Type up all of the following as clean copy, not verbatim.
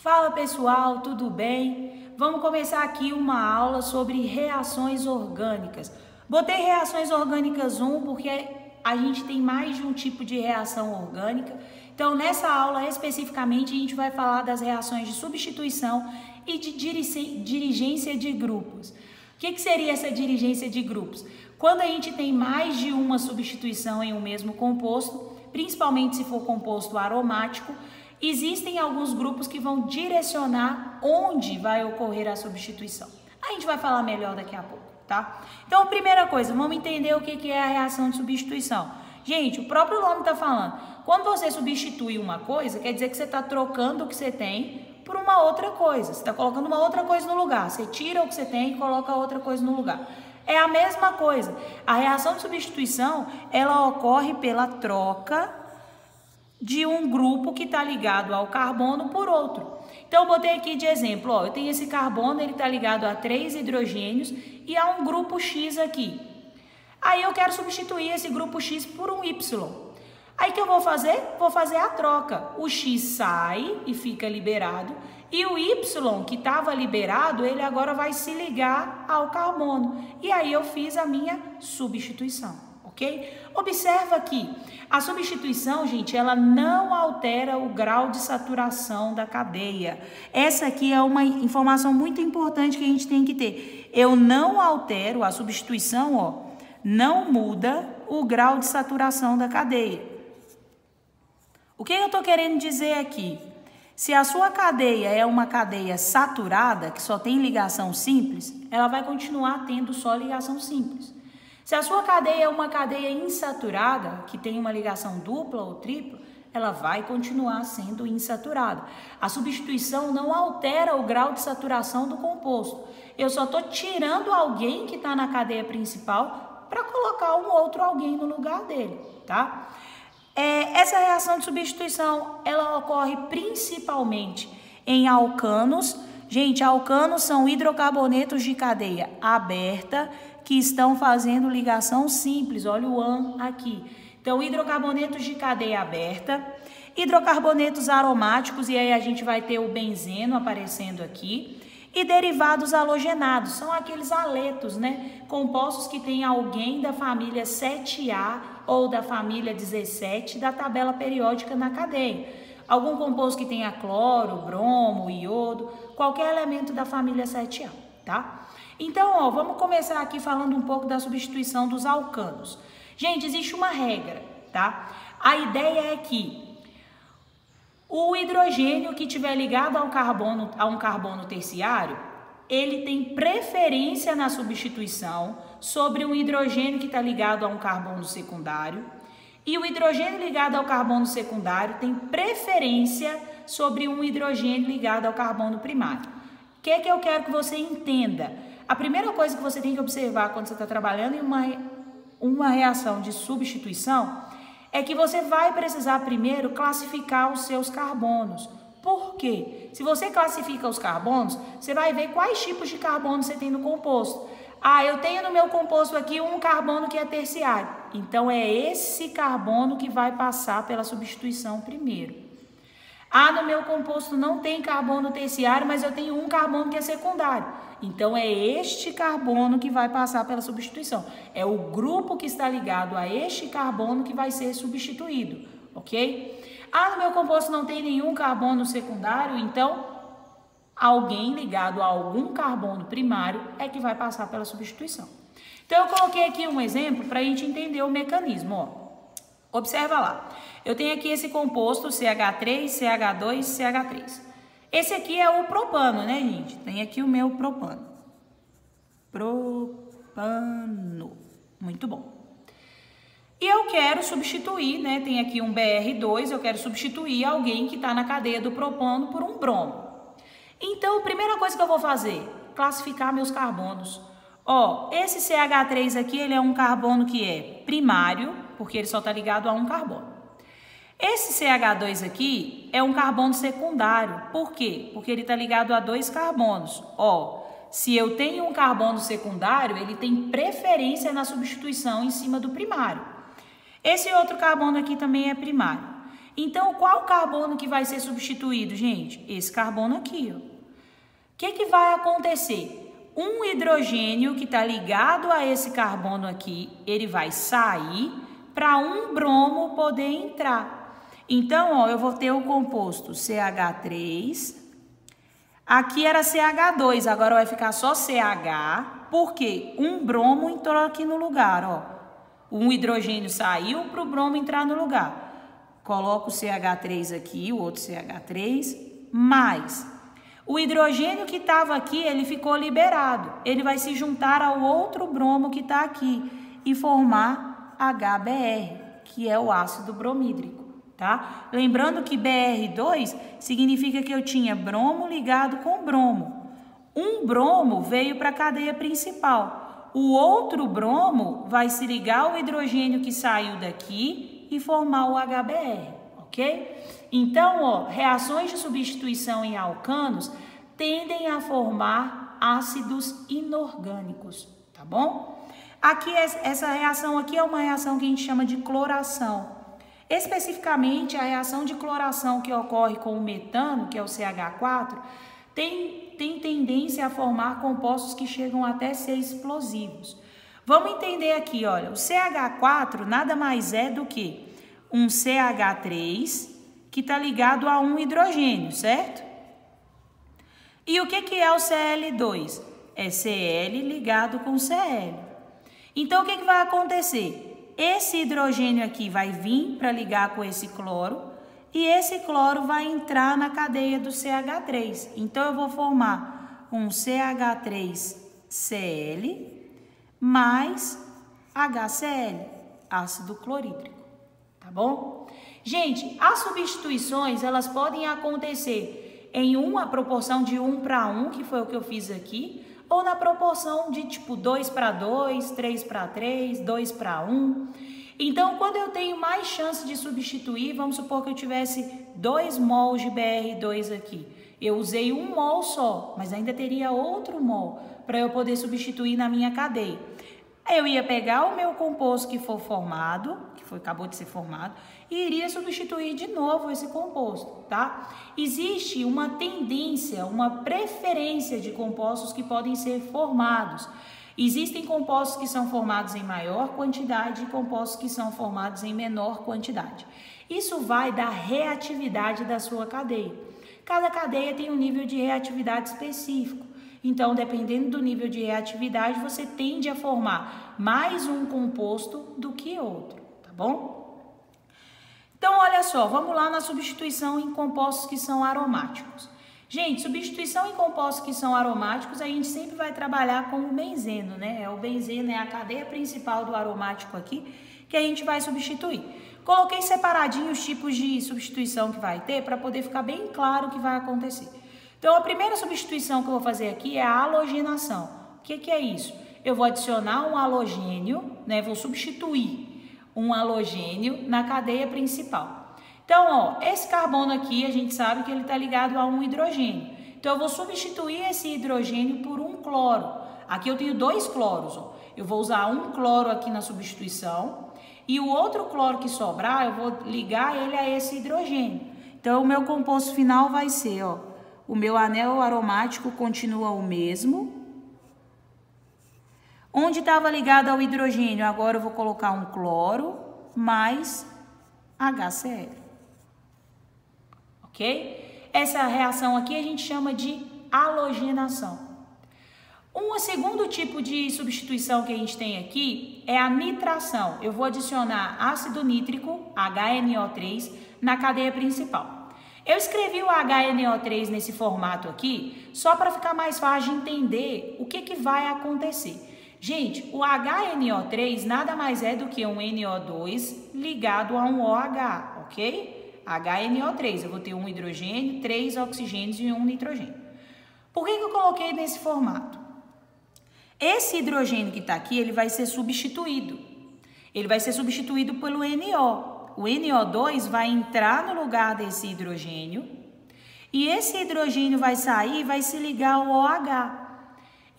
Fala pessoal, tudo bem? Vamos começar aqui uma aula sobre reações orgânicas. Botei reações orgânicas 1 porque a gente tem mais de um tipo de reação orgânica. Então nessa aula especificamente a gente vai falar das reações de substituição e de dirigência de grupos. O que seria essa dirigência de grupos? Quando a gente tem mais de uma substituição em um mesmo composto, principalmente se for composto aromático, existem alguns grupos que vão direcionar onde vai ocorrer a substituição. A gente vai falar melhor daqui a pouco, tá? Então, primeira coisa, vamos entender o que é a reação de substituição. Gente, o próprio nome está falando. Quando você substitui uma coisa, quer dizer que você está trocando o que você tem por uma outra coisa. Você está colocando uma outra coisa no lugar. Você tira o que você tem e coloca outra coisa no lugar. É a mesma coisa. A reação de substituição, ela ocorre pela troca de um grupo que está ligado ao carbono por outro. Então, eu botei aqui de exemplo, ó, eu tenho esse carbono, ele está ligado a 3 hidrogênios e há um grupo X aqui. Aí eu quero substituir esse grupo X por um Y. Aí o que eu vou fazer? Vou fazer a troca. O X sai e fica liberado e o Y que estava liberado, ele agora vai se ligar ao carbono. E aí eu fiz a minha substituição, ok? Observa aqui, a substituição, gente, ela não altera o grau de saturação da cadeia. Essa aqui é uma informação muito importante que a gente tem que ter. Eu não altero, a substituição, ó, não muda o grau de saturação da cadeia. O que eu estou querendo dizer aqui? Se a sua cadeia é uma cadeia saturada, que só tem ligação simples, ela vai continuar tendo só ligação simples. Se a sua cadeia é uma cadeia insaturada, que tem uma ligação dupla ou tripla, ela vai continuar sendo insaturada. A substituição não altera o grau de saturação do composto. Eu só estou tirando alguém que está na cadeia principal para colocar um outro alguém no lugar dele, tá? Essa reação de substituição, ela ocorre principalmente em alcanos. Gente, alcanos são hidrocarbonetos de cadeia aberta que estão fazendo ligação simples. Olha o AN aqui. Então, hidrocarbonetos de cadeia aberta, hidrocarbonetos aromáticos, e aí a gente vai ter o benzeno aparecendo aqui, e derivados halogenados, são aqueles aletos, né? Compostos que tem alguém da família 7A ou da família 17 da tabela periódica na cadeia. Algum composto que tenha cloro, bromo, iodo, qualquer elemento da família 7A, tá? Então, ó, vamos começar aqui falando um pouco da substituição dos alcanos. Gente, existe uma regra, tá? A ideia é que o hidrogênio que estiver ligado a um carbono terciário, ele tem preferência na substituição sobre um hidrogênio que está ligado a um carbono secundário. E o hidrogênio ligado ao carbono secundário tem preferência sobre um hidrogênio ligado ao carbono primário. O que é que eu quero que você entenda? A primeira coisa que você tem que observar quando você está trabalhando em uma reação de substituição é que você vai precisar primeiro classificar os seus carbonos. Por quê? Se você classifica os carbonos, você vai ver quais tipos de carbono você tem no composto. Ah, eu tenho no meu composto aqui um carbono que é terciário. Então, é esse carbono que vai passar pela substituição primeiro. Ah, no meu composto não tem carbono terciário, mas eu tenho um carbono que é secundário. Então, é este carbono que vai passar pela substituição. É o grupo que está ligado a este carbono que vai ser substituído, ok? Ah, no meu composto não tem nenhum carbono secundário, então alguém ligado a algum carbono primário é que vai passar pela substituição. Então, eu coloquei aqui um exemplo para a gente entender o mecanismo, ó. Observa lá. Eu tenho aqui esse composto CH3, CH2, CH3. Esse aqui é o propano, né, gente? Tem aqui o meu propano. Propano. Muito bom. E eu quero substituir, né? Tem aqui um BR2, eu quero substituir alguém que está na cadeia do propano por um bromo. Então, a primeira coisa que eu vou fazer, classificar meus carbonos. Ó, esse CH3 aqui, ele é um carbono que é primário, porque ele só está ligado a um carbono. Esse CH2 aqui é um carbono secundário. Por quê? Porque ele está ligado a 2 carbonos. Ó, se eu tenho um carbono secundário, ele tem preferência na substituição em cima do primário. Esse outro carbono aqui também é primário. Então, qual carbono que vai ser substituído, gente? Esse carbono aqui, ó. O que vai acontecer? Um hidrogênio que está ligado a esse carbono aqui, ele vai sair para um bromo poder entrar. Então, ó, eu vou ter o composto CH3. Aqui era CH2, agora vai ficar só CH, porque um bromo entrou aqui no lugar, ó. Um hidrogênio saiu para o bromo entrar no lugar. Coloco o CH3 aqui, o outro CH3, mais o hidrogênio que estava aqui, ele ficou liberado. Ele vai se juntar ao outro bromo que está aqui e formar HBr, que é o ácido bromídrico, tá? Lembrando que BR2 significa que eu tinha bromo ligado com bromo. Um bromo veio para a cadeia principal. O outro bromo vai se ligar ao hidrogênio que saiu daqui e formar o HBr, ok? Então, ó, reações de substituição em alcanos tendem a formar ácidos inorgânicos, tá bom? Aqui, essa reação aqui é uma reação que a gente chama de cloração. Especificamente, a reação de cloração que ocorre com o metano, que é o CH4, tem tendência a formar compostos que chegam até ser explosivos. Vamos entender aqui, olha, o CH4 nada mais é do que um CH3 que está ligado a um hidrogênio, certo? E o que é o Cl2? É Cl ligado com Cl. Então, o que vai acontecer? Esse hidrogênio aqui vai vir para ligar com esse cloro e esse cloro vai entrar na cadeia do CH3. Então, eu vou formar um CH3Cl mais HCl, ácido clorídrico, tá bom? Gente, as substituições, elas podem acontecer em uma proporção de 1 para 1, que foi o que eu fiz aqui, ou na proporção de tipo 2 para 2, 3 para 3, 2 para 1. Então, quando eu tenho mais chance de substituir, vamos supor que eu tivesse 2 mols de BR2 aqui. Eu usei 1 mol só, mas ainda teria outro mol para eu poder substituir na minha cadeia. Eu ia pegar o meu composto que for formado, acabou de ser formado, e iria substituir de novo esse composto, tá? Existe uma tendência, uma preferência de compostos que podem ser formados. Existem compostos que são formados em maior quantidade e compostos que são formados em menor quantidade. Isso vai da reatividade da sua cadeia. Cada cadeia tem um nível de reatividade específico. Então, dependendo do nível de reatividade, você tende a formar mais um composto do que outro, tá bom? Então, olha só, vamos lá na substituição em compostos que são aromáticos. Gente, substituição em compostos que são aromáticos, a gente sempre vai trabalhar com o benzeno, né? O benzeno é a cadeia principal do aromático aqui, que a gente vai substituir. Coloquei separadinho os tipos de substituição que vai ter, para poder ficar bem claro o que vai acontecer. Então, a primeira substituição que eu vou fazer aqui é a halogenação. O que é isso? Eu vou adicionar um halogênio, né? Vou substituir um halogênio na cadeia principal. Então, ó, esse carbono aqui, a gente sabe que ele está ligado a um hidrogênio. Então, eu vou substituir esse hidrogênio por um cloro. Aqui eu tenho 2 cloros, ó. Eu vou usar um cloro aqui na substituição e o outro cloro que sobrar, eu vou ligar ele a esse hidrogênio. Então, o meu composto final vai ser, ó, o meu anel aromático continua o mesmo. Onde estava ligado ao hidrogênio, agora eu vou colocar um cloro mais HCl. Ok? Essa reação aqui a gente chama de halogenação. Um segundo tipo de substituição que a gente tem aqui é a nitração. Eu vou adicionar ácido nítrico, HNO3, na cadeia principal. Eu escrevi o HNO3 nesse formato aqui só para ficar mais fácil de entender o que vai acontecer. Gente, o HNO3 nada mais é do que um NO2 ligado a um OH, ok? HNO3, eu vou ter um hidrogênio, 3 oxigênios e um nitrogênio. Por que eu coloquei nesse formato? Esse hidrogênio que está aqui, ele vai ser substituído. Ele vai ser substituído pelo NO. O NO2 vai entrar no lugar desse hidrogênio e esse hidrogênio vai sair e vai se ligar ao OH.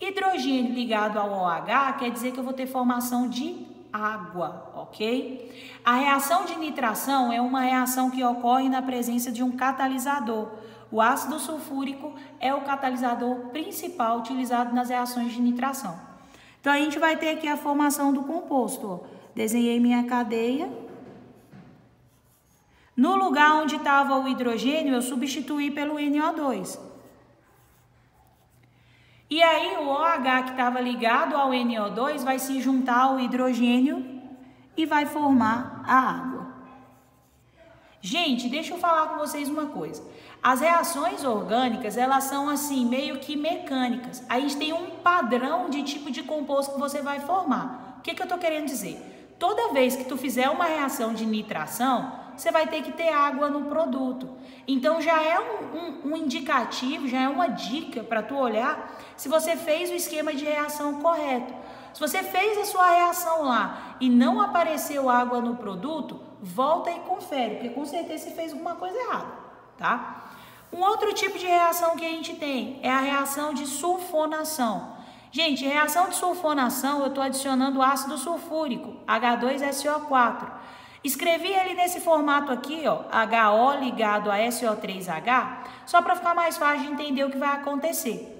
Hidrogênio ligado ao OH quer dizer que eu vou ter formação de água, ok? A reação de nitração é uma reação que ocorre na presença de um catalisador. O ácido sulfúrico é o catalisador principal utilizado nas reações de nitração. Então, a gente vai ter aqui a formação do composto. Ó. Desenhei minha cadeia. No lugar onde estava o hidrogênio, eu substituí pelo NO2. E aí, o OH que estava ligado ao NO2 vai se juntar ao hidrogênio e vai formar a água. Gente, deixa eu falar com vocês uma coisa. As reações orgânicas, elas são assim, meio que mecânicas. A gente tem um padrão de tipo de composto que você vai formar. O que eu estou querendo dizer? Toda vez que tu fizer uma reação de nitração, você vai ter que ter água no produto. Então, já é um indicativo, já é uma dica para tu olhar se você fez o esquema de reação correto. Se você fez a sua reação lá e não apareceu água no produto, volta e confere, porque com certeza você fez alguma coisa errada, tá? Um outro tipo de reação que a gente tem é a reação de sulfonação. Gente, reação de sulfonação, eu estou adicionando ácido sulfúrico, H2SO4. Escrevi ele nesse formato aqui, ó, HO ligado a SO3H, só para ficar mais fácil de entender o que vai acontecer.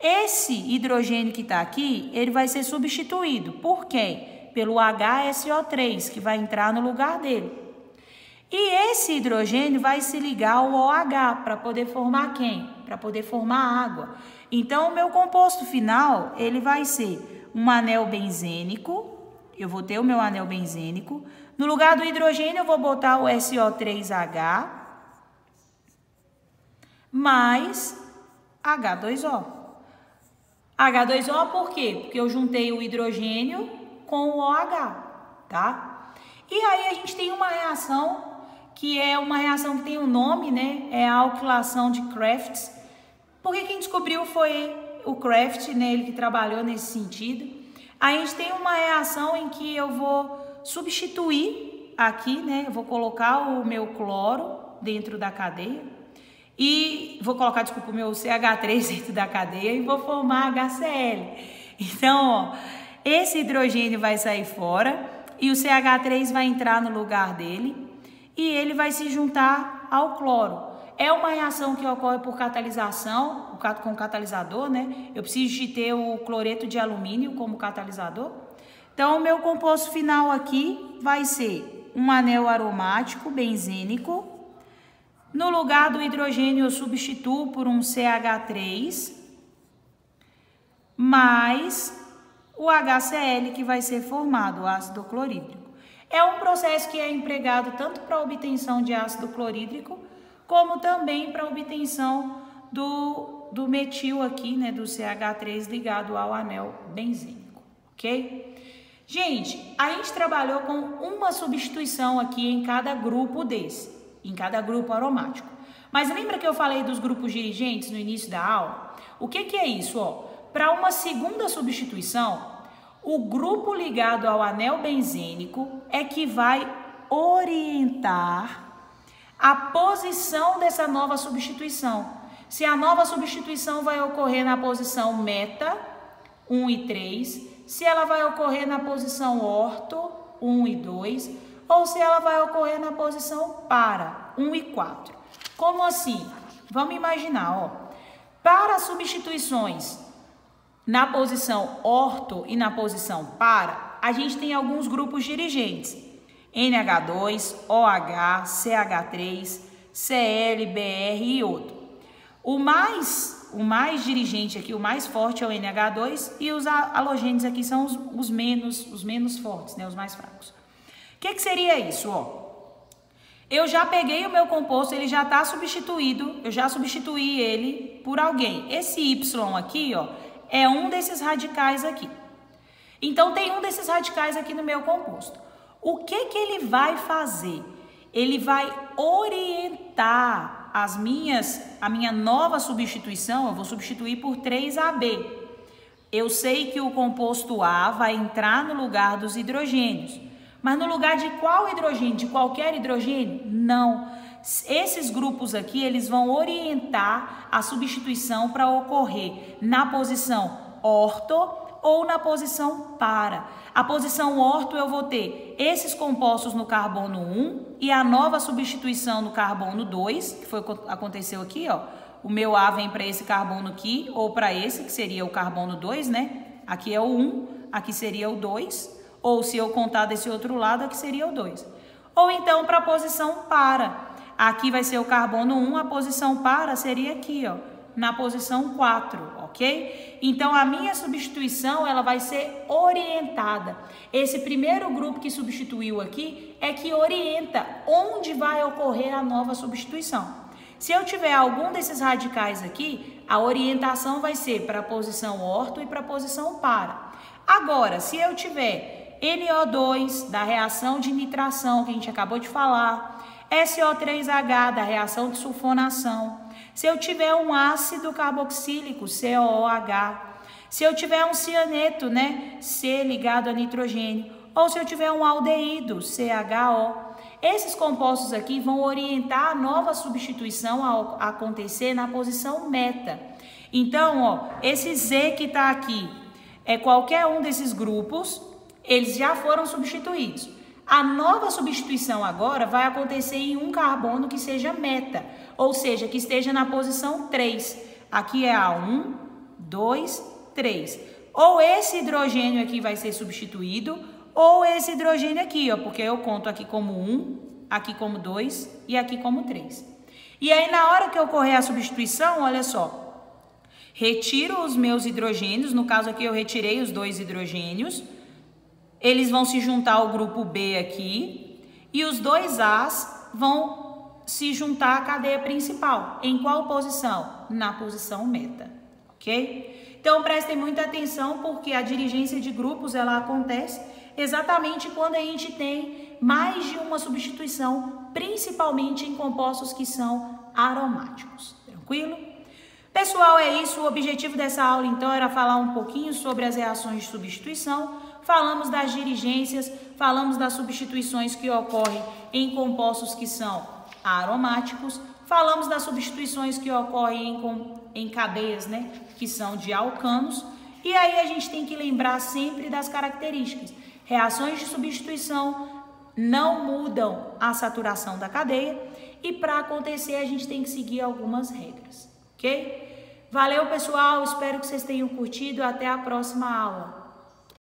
Esse hidrogênio que está aqui, ele vai ser substituído. Por quem? Pelo HSO3, que vai entrar no lugar dele. E esse hidrogênio vai se ligar ao OH para poder formar quem? Para poder formar água. Então, o meu composto final, ele vai ser um anel benzênico. Eu vou ter o meu anel benzênico. No lugar do hidrogênio, eu vou botar o SO3H mais H2O. H2O por quê? Porque eu juntei o hidrogênio com o OH, tá? E aí a gente tem uma reação que é uma reação que tem um nome, né? É a alquilação de Crafts. Porque quem descobriu foi o Kraft, né? Ele que trabalhou nesse sentido. A gente tem uma reação em que eu vou substituir aqui, né? Eu vou colocar o meu cloro dentro da cadeia e vou colocar, desculpa, o meu CH3 dentro da cadeia e vou formar HCl. Então, ó, esse hidrogênio vai sair fora e o CH3 vai entrar no lugar dele e ele vai se juntar ao cloro. É uma reação que ocorre por catalisação, com catalisador, né? Eu preciso de ter o cloreto de alumínio como catalisador. Então, o meu composto final aqui vai ser um anel aromático benzênico. No lugar do hidrogênio, eu substituo por um CH3 mais o HCl que vai ser formado, o ácido clorídrico. É um processo que é empregado tanto para a obtenção de ácido clorídrico, como também para a obtenção do metil aqui, né, do CH3 ligado ao anel benzênico, ok? Gente, a gente trabalhou com uma substituição aqui em cada grupo desse, em cada grupo aromático. Mas lembra que eu falei dos grupos dirigentes no início da aula? O que é isso? Para uma segunda substituição, o grupo ligado ao anel benzênico é que vai orientar a posição dessa nova substituição. Se a nova substituição vai ocorrer na posição meta, 1 e 3, se ela vai ocorrer na posição orto, 1 e 2, ou se ela vai ocorrer na posição para, 1 e 4. Como assim? Vamos imaginar, ó, para substituições na posição orto e na posição para, a gente tem alguns grupos dirigentes. NH2, OH, CH3, Cl, Br e outro. O mais dirigente aqui, o mais forte é o NH2 e os halogênios aqui são os menos fortes, né, os mais fracos. O que seria isso? Eu já peguei o meu composto, ele já está substituído, eu já substituí ele por alguém. Esse Y aqui, ó, é um desses radicais aqui. Então, tem um desses radicais aqui no meu composto. O que ele vai fazer? Ele vai orientar a minha nova substituição, eu vou substituir por 3AB. Eu sei que o composto A vai entrar no lugar dos hidrogênios. Mas no lugar de qual hidrogênio? De qualquer hidrogênio? Não. Esses grupos aqui, eles vão orientar a substituição para ocorrer na posição orto ou na posição para. A posição orto eu vou ter esses compostos no carbono 1 e a nova substituição no carbono 2, que foi o que aconteceu aqui, ó. O meu A vem para esse carbono aqui, ou para esse, que seria o carbono 2, né? Aqui é o 1, aqui seria o 2, ou se eu contar desse outro lado, aqui seria o 2. Ou então para a posição para. Aqui vai ser o carbono 1, a posição para seria aqui, ó, na posição 4, ok? Então, a minha substituição, ela vai ser orientada. Esse primeiro grupo que substituiu aqui é que orienta onde vai ocorrer a nova substituição. Se eu tiver algum desses radicais aqui, a orientação vai ser para a posição orto e para a posição para. Agora, se eu tiver NO2 da reação de nitração, que a gente acabou de falar, SO3H da reação de sulfonação, se eu tiver um ácido carboxílico, COOH, se eu tiver um cianeto, né, C ligado a nitrogênio, ou se eu tiver um aldeído, CHO, esses compostos aqui vão orientar a nova substituição a acontecer na posição meta. Então, ó, esse Z que está aqui é qualquer um desses grupos, eles já foram substituídos. A nova substituição agora vai acontecer em um carbono que seja meta, ou seja, que esteja na posição 3. Aqui é a 1, 2, 3. Ou esse hidrogênio aqui vai ser substituído, ou esse hidrogênio aqui, ó, porque eu conto aqui como 1, aqui como 2 e aqui como 3. E aí, na hora que ocorrer a substituição, olha só, retiro os meus hidrogênios, no caso aqui eu retirei os 2 hidrogênios, eles vão se juntar ao grupo B aqui, e os 2 As vão se juntar à cadeia principal. Em qual posição? Na posição meta, ok? Então, prestem muita atenção, porque a dirigência de grupos, ela acontece exatamente quando a gente tem mais de uma substituição, principalmente em compostos que são aromáticos, tranquilo? Pessoal, é isso. O objetivo dessa aula, então, era falar um pouquinho sobre as reações de substituição. Falamos das dirigências, falamos das substituições que ocorrem em compostos que são aromáticos, falamos das substituições que ocorrem em cadeias, né, que são de alcanos. E aí a gente tem que lembrar sempre das características. Reações de substituição não mudam a saturação da cadeia e para acontecer a gente tem que seguir algumas regras, ok? Valeu, pessoal, espero que vocês tenham curtido, até a próxima aula.